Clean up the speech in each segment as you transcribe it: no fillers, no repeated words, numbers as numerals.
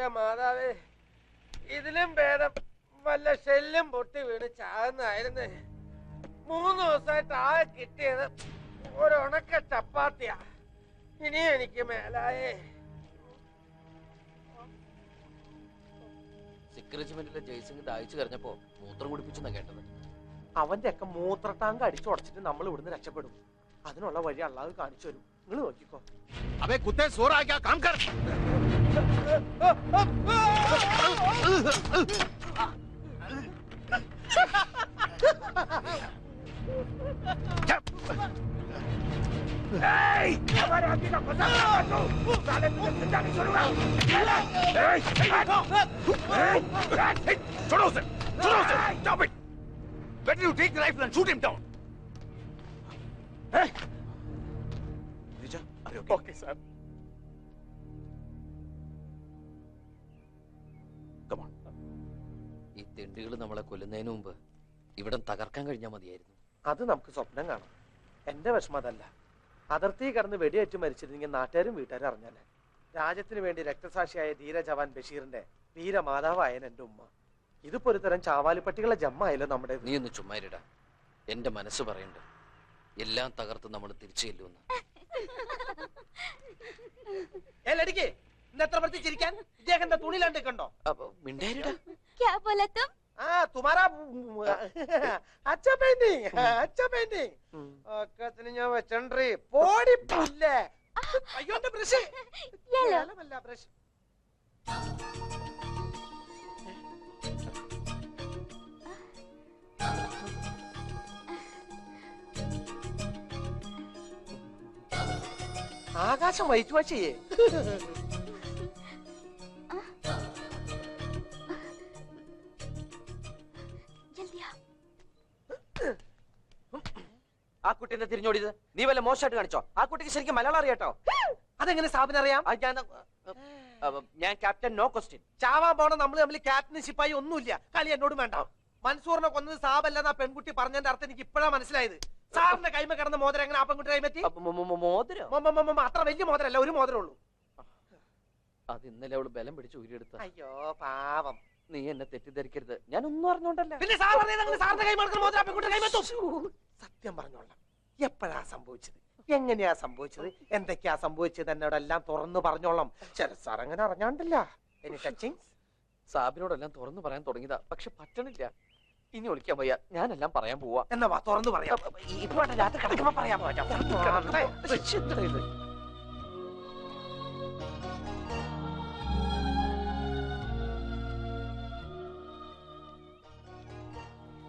എന്റെ മാതാവേ, ഇതിലും ഭേദം വല്ല ഷെല്ലും പൊട്ടി വീണ് ചാകുന്നതായിരുന്നേ. 3 ദിവസമായിട്ട് ആകെ കിട്ടിയത് ഒരുണക്ക ചപ്പാത്തിയാ. ഇനി എനിക്ക് മേലായേ. സിക്ക് റെജിമെന്റിലെ ജയ്സിംഗ് ദാഹിച്ചു കരഞ്ഞപ്പോ മൂത്രം കുടിപ്പിച്ചെന്നാ കേട്ടത്. അവന്റെ ഒക്കെ മൂത്ര ടാങ്ക് അടിച്ചുടച്ചിട്ട് നമ്മൾ ഇവിടുന്ന് രക്ഷപ്പെടും. അതിനുള്ള വഴി അള്ളാഹു കാണിച്ചു തരും. നിങ്ങൾ നോക്കിക്കോ. अबे कुत्ते सो रहा है क्या? काम कर। हमारे आदमी का फंसा साले तुझे जिंदा नहीं छोड़ूंगा। छोड़ो उसे, छोड़ो उसे, stop it. Better you take the rifle and shoot him down. Okay sir. ഈ തെണ്ടികൾ നമ്മളെ കൊല്ലുന്നതിന് മുമ്പ് ഇവിടെ തകർക്കാൻ കഴിഞ്ഞാൽ മതിയായിരുന്നു. അത് നമുക്ക് സ്വപ്നം കാണാം. എന്റെ വിഷമം അതല്ല. അതിർത്തി കടന്ന് വെടിയേറ്റ് മരിച്ചിരുന്നെങ്കിൽ നാട്ടുകാരും വീട്ടുകാരും അറിഞ്ഞാലേ. രാജ്യത്തിന് വേണ്ടി രക്തസാക്ഷിയായ ധീര ജവാൻ ബഷീറിന്റെ വീരമാതാവായ എന്റെ ഉമ്മ. ഇതിപ്പോ ഒരു തരം ചാവാലിപ്പട്ടികളെ ജമ്മായാലോ നമ്മുടെ. നീ ഒന്ന് ചുമ്മാരിടാ. എന്റെ മനസ്സ് പറയുന്നുണ്ട് എല്ലാം തകർത്ത് നമ്മൾ തിരിച്ചു ചെല്ലുമെന്ന്. എത്ര പ്രതി ചിരിക്കാൻ ഇദ്ദേഹത്തിന്റെ തുണിലാണ്ട് കണ്ടോ? മിണ്ടാരിടാ. ഒക്കത്തിന് ഞാൻ വെച്ചോണ്ടേ പോടിപ്പില്ലേ. അയ്യോ എന്റെ ബ്രഷ്. ബ്രഷ് ആകാശം വഹിച്ചു വച്ചേ. ആ കുട്ടീനെ തിരിഞ്ഞോടിയത് നീ വല്ല മോശമായിട്ട് കാണിച്ചോ? ആ കുട്ടിക്ക് ശരിക്കും മലയാളം അറിയാട്ടോ. അതെങ്ങനെ സ്ഥാപനം അറിയാം? ഞാൻ ക്യാപ്റ്റൻ, നോ ക്വസ്റ്റ്യൻ. ചാവാൻ പോണ നമ്മൾ തമ്മിൽ ക്യാപ്റ്റൻ ശിപ്പായി ഒന്നുമില്ല. കളി എന്നോട് വേണ്ട. മൻസൂറിനെ കൊന്നത് സാബല്ലെന്ന പെൺകുട്ടി പറഞ്ഞതിന്റെ അർത്ഥം എനിക്ക് ഇപ്പോഴാണ് മനസ്സിലായത്. സാറിന്റെ കൈമ കിടന്ന മോതിരം എങ്ങനെ ആ പെൺകുട്ടി കൈമറ്റി? മോതിരം അത്ര വലിയ മോതിരല്ല, ഒരു മോതിരം ഉള്ളൂ. അത് ഇന്നലെ അവള് ബലം പിടിച്ച് ഊരിയെടുത്ത. അയ്യോ പാവം. നീ എന്നെ തെറ്റിദ്ധരിക്കരുത്, ഞാൻ ഒന്നും അറിഞ്ഞോണ്ടല്ല. പിന്നെ സാറിന്റെ കൈ മടക്കുന്ന മോതിരം ആ പെൺകുട്ടി കൈമത്തും. സത്യം പറഞ്ഞോളാം, എപ്പോഴാ സംഭവിച്ചത്, എങ്ങനെയാ സംഭവിച്ചത്, എന്തൊക്കെയാ സംഭവിച്ചത് എന്നോടെല്ലാം തുറന്നു പറഞ്ഞോളാം. സാർ അങ്ങനെ അറിഞ്ഞാണ്ടില്ല. എനി ടച്ചിങ് സാബിനോടെല്ലാം തുറന്നു പറയാൻ തുടങ്ങിയതാ, പക്ഷെ പറ്റണില്ല. ഇനി ഒളിക്കാൻ വയ്യ, ഞാനെല്ലാം പറയാൻ പോവാ. എന്നാ വാ തുറന്നു പറയാം. ഇപ്പൊ രാത്രി കിടക്കുമ്പോ പറയാൻ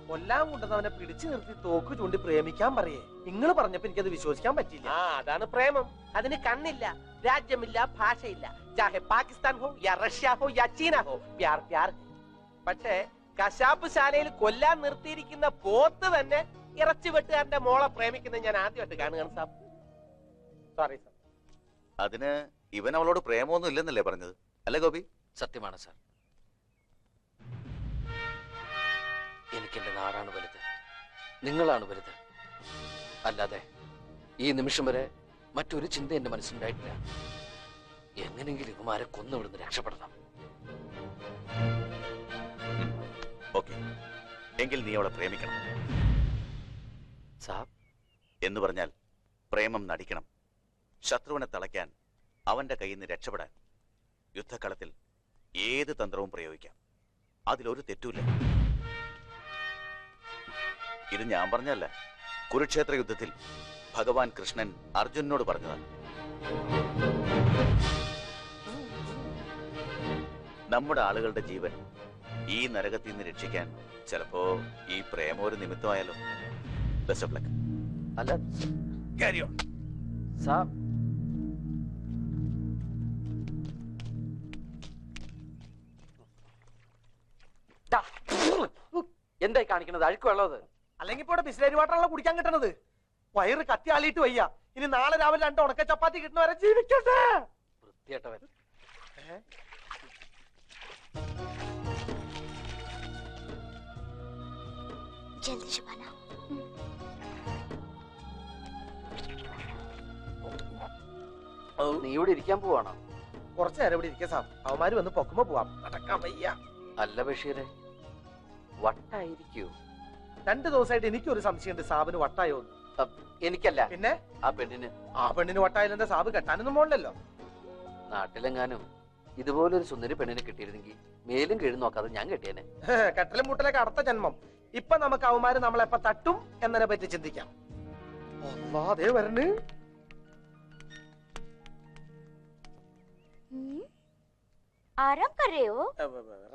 കൊല്ലാൻ കൊണ്ടുവന്നവനെ പിടിച്ചു നിർത്തി തോക്ക് ചൂണ്ടി പ്രേമിക്കാൻ പറയേ. നിങ്ങൾ പറഞ്ഞപ്പോ എനിക്കത് വിശ്വസിക്കാൻ പറ്റില്ല. അതാണ് പ്രേമം. അതിന് കണ്ണില്ല, രാജ്യമില്ല, ഭാഷയില്ല. ചാഹെ പാകിസ്ഥാൻ ഹോ യാ റഷ്യ ഹോ യാ ചീന ഹോ, പ്യാർ പ്യാർ. പക്ഷേ കശാപ്പ് ശാലയിൽ കൊല്ലാൻ നിർത്തിയിരിക്കുന്ന പോത്ത് തന്നെ ഇറച്ചി വെട്ടുകാരന്റെ മോളെ പ്രേമിക്കുന്നത് ഞാൻ ആദ്യമായിട്ട് കാണുകയാണ് സാർ. Sorry sir. അതിന് ഇവൻ അവളോട് പ്രേമൊന്നും ഇല്ലെന്നല്ലേ പറഞ്ഞത്, അല്ലേ ഗോപി? സത്യമാണ് സാർ. എനിക്കെന്റെ നാടാണ് വലുത്, നിങ്ങളാണ് വലുത്. അല്ലാതെ ഈ നിമിഷം വരെ മറ്റൊരു ചിന്ത എന്റെ മനസ്സിലുണ്ടായിട്ടില്ല. എങ്ങനെങ്കിലും ഇവമാരെ കൊന്നുവിടുന്ന് രക്ഷപ്പെടണം. ഓക്കെ, എങ്കിൽ നീ അവളെ പ്രേമിക്കണം. സാബ് എന്ന് പറഞ്ഞാൽ പ്രേമം നടിക്കണം. ശത്രുവിനെ തളയ്ക്കാൻ, അവന്റെ കയ്യിൽ നിന്ന് രക്ഷപ്പെടാൻ യുദ്ധക്കളത്തിൽ ഏത് തന്ത്രവും പ്രയോഗിക്കാം. അതിലൊരു തെറ്റുമില്ല. ഇത് ഞാൻ പറഞ്ഞല്ല, കുരുക്ഷേത്ര യുദ്ധത്തിൽ ഭഗവാൻ കൃഷ്ണൻ അർജുനനോട് പറഞ്ഞതാണ്. നമ്മുടെ ആളുകളുടെ ജീവൻ ഈ നരകത്തിൽ നിന്ന് രക്ഷിക്കാൻ ചിലപ്പോ ഈ പ്രേമം ഒരു നിമിത്തമായാലോ. Best of luck. അല്ല ക്യാരി ഓൺ സാബ്. എന്തായി കാണിക്കണത്? അഴുക്ക് വെള്ളത്. അല്ലെങ്കിൽ ഇപ്പൊ ഇവിടെ ബിസ്ലേരി വാട്ടറാണല്ലോ കുടിക്കാൻ കിട്ടണത്. വയറ് കത്തി ആളിയിട്ട് വയ്യ. ഇനി നാളെ രാവിലെ 2 ഉണക്ക ചപ്പാത്തി കിട്ടുന്നവരെ ജീവിക്കട്ടെ. വൃത്തിയായിട്ടവൻ. जल्दी शुभाना. നീ ഇവിടെ ഇരിക്കാൻ പോവാണോ? കുറച്ചു നേരം ഇവിടെ ഇരിക്കുക സാബ്. അവന്മാര് വന്ന് പൊക്കുമ്പോ പോവാം. നടക്കാൻ വയ്യ. അല്ല ബഷീറെ, വട്ടായിരിക്കൂ? 2 ദിവസമായിട്ട് എനിക്കൊരു സംശയമുണ്ട്, സാബിന് വട്ടായോന്ന്. എനിക്കല്ല, പിന്നെ ആ പെണ്ണിന്. ആ പെണ്ണിന് വട്ടായാലെന്താ സാബ് കെട്ടാനൊന്നും പോകണ്ടല്ലോ. നാട്ടിലെങ്ങാനും ഇതുപോലൊരു സുന്ദരി പെണ്ണിനെ കിട്ടിയിരുന്നെങ്കിൽ മേലും കീഴും നോക്കാതെ ഞാൻ കെട്ടിയേനെ. കെട്ടലും മുട്ടലൊക്കെ അടുത്ത ജന്മം. ഇപ്പൊ നമുക്ക് അവന്മാര് നമ്മളെപ്പ തട്ടും എന്നതിനെ പറ്റി ചിന്തിക്കാം. അതേ വരണ്. आराम कर रहे हो?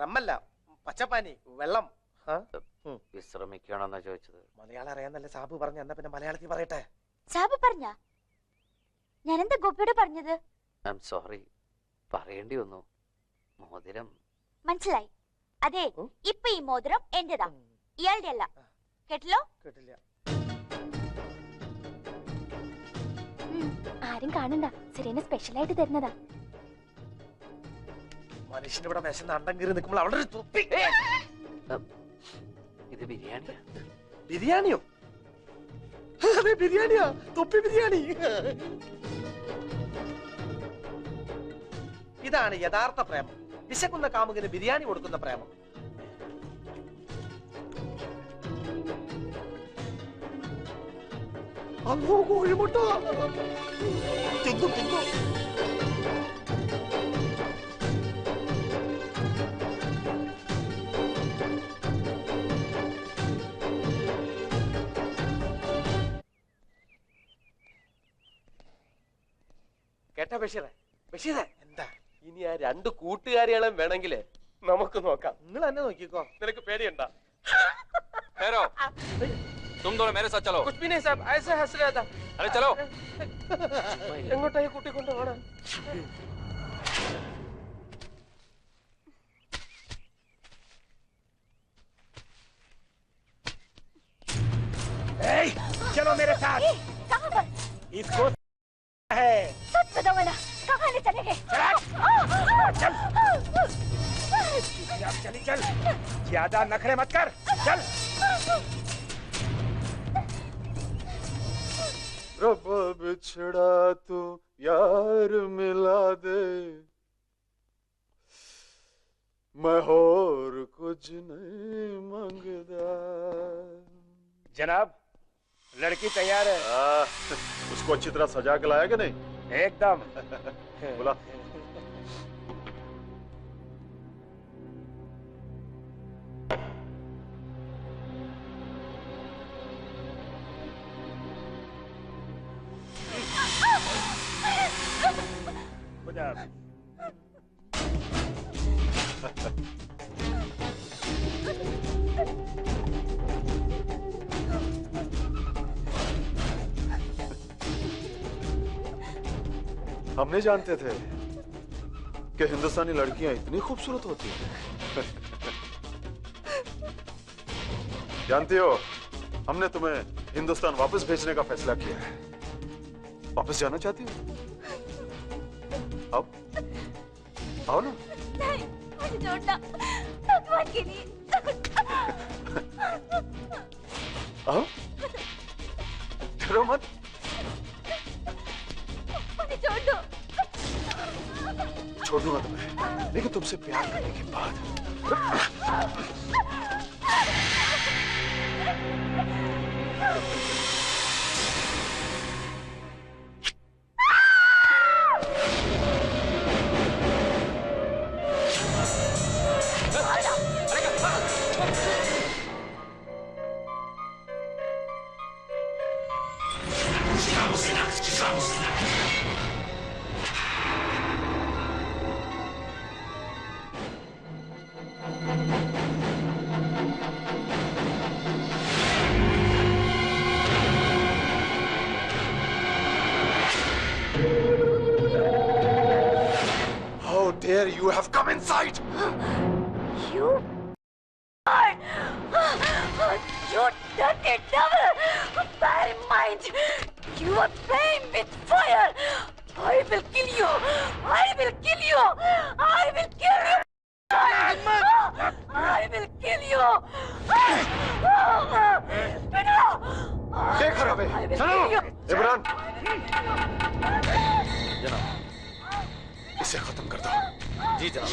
റമ്മല്ല, പച്ചപ്പാനി, വെള്ളം. വിശ്രമിക്കണമെന്നാ ചോദിച്ചത്. മലയാളം അറിയാന്നല്ലേ സാബ് പറഞ്ഞു. എന്നാ പിന്നെ മലയാളത്തിൽ പറയട്ടെ. സാബ് പറഞ്ഞ ഞാൻ എന്താ ഗോപിയോട് പറഞ്ഞത്? ഐ എം സോറി, പറയേണ്ടി വന്നു. മോതിരം മനസ്സിലായി. അതെ, ഇപ്പൊ ഈ മോതിരം എന്റേതാ, ഇയാളുടെ അല്ല. കേട്ടല്ലോ? കേട്ടില്ല. ആരും കാണണ്ട, സിറീന സ്പെഷ്യൽ ആയിട്ട് തരുന്നതാ. മനുഷ്യന് ഇവിടെ വിശന്ന് അണ്ടം കീറി നിൽക്കുമ്പോൾ അവിടെ ഒരു തുപ്പി. ഇത് ബിരിയാണിയാ? ബിരിയാണിയോ? അതെ, ബിരിയാണിയാ. തുപ്പി ബിരിയാണി. ഇതാണ് യഥാർത്ഥ പ്രേമം. വിശക്കുന്ന കാമുകന് ബിരിയാണി കൊടുക്കുന്ന പ്രേമം. അല്ലോ കോഴിമുട്ട. തിന്നു തിന്നു. കേട്ടാ ബഷീറെ? ബഷീറെ, എന്താ? ഇനി ആ 2 കൂട്ടുകാരികളെ വേണമെങ്കില് നമുക്ക് നോക്കാം. നിങ്ങൾ എന്നെ നോക്കിക്കോ. നിനക്ക് പേടിയുണ്ടാ? ठहरो, तुम दोनों मेरे साथ चलो। कुछ भी नहीं साहब, ऐसे हंस रहा था. अरे चलो। എങ്ങോട്ടായി കൂട്ടിക്കൊണ്ട് പോണേ? चलो मेरे साथ. कहाँ पर? इसको है. सच बताओ ना, कहाँ ले चलेंगे? चल. चली चल. ज्यादा नखरे मत कर. चल. रब्बा बिछड़ा तू यार मिला दे, मैं और कुछ नहीं मांगदा। जनाब, लड़की तैयार है. उसको अच्छी तरह सजा के लाया कि नहीं? एकदम. बोला. हम नहीं जानते थे कि हिंदुस्तानी लड़कियां इतनी खूबसूरत होती हैं। जानती हो, हमने तुम्हें हिंदुस्तान वापस भेजने का फैसला किया है। वापस जाना चाहती हो? आओ आओ ना. नहीं, मुझे छोड़ना, भगवान के लिए. आओ, डरो मत. मुझे छोड़ दो. छोड़ दूंगा तुम्हें, लेकिन तुमसे प्यार करने के बाद. How dare you have come inside? You are. You dirty devil! Bad mind! You are playing with fire! I will kill you! I will kill you! I will kill you! I will kill you! देख रहा है. चलो, इमरान. इस इसे खत्म कर दो। जी जनाब।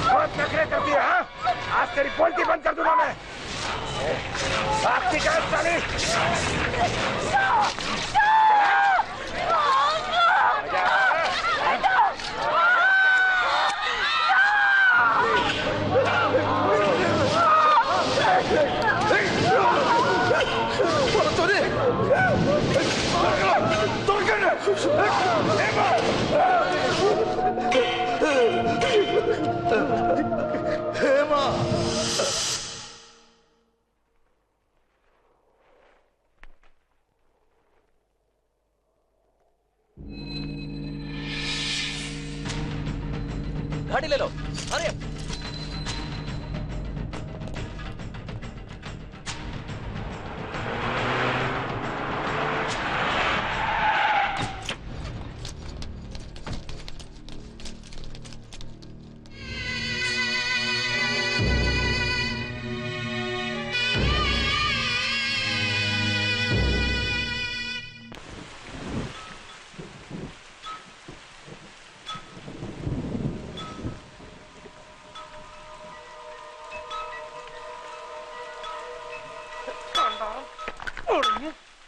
बहुत नखरे करती है, हाँ? आज तेरी बोलती बंद कर दूंगा मैं। भागती कहाँ साली? गाड़ी ले लो, अरे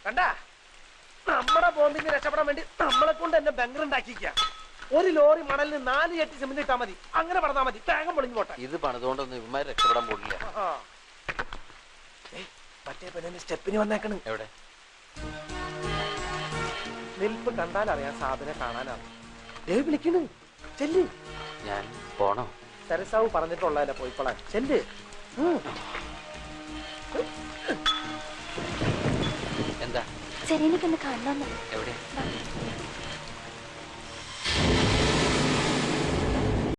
കണ്ടാ, നമ്മുടെ ബോംബിന്ന് രക്ഷപ്പെടാൻ വേണ്ടി നമ്മളെ കൊണ്ട് തന്നെ ബംഗറുണ്ടാക്കിക്ക. ഒരു ലോറി മണലിന് 4 ചട്ടി സിമന്റ് ഇട്ടാ മതി, അങ്ങനെ പറഞ്ഞാൽ മതി, തേങ്ങ പൊളിഞ്ഞു പോട്ടെ. ഇത് പണിതുകൊണ്ടൊന്നും ഇവന്മാർ രക്ഷപ്പെടാൻ പോടില്ല. മറ്റേ പെണ്ണിന്റെ സ്റ്റെപ്പിന് വന്നേക്കണ്. എവിടെ? നിൽപ്പ് കണ്ടാൽ അറിയാൻ, സാബിനെ കാണാനാണ്. വിളിക്കണ്, ചെല്ല്. ഞാൻ പോണോ? സരസാവ് പറഞ്ഞിട്ടുള്ളതല്ലേ പോയിക്കൊള്ളാൻ, ചെല്ല്. എന്താ? സെറീനയ്ക്കൊന്ന് കാണണമെന്ന്. എവിടെ?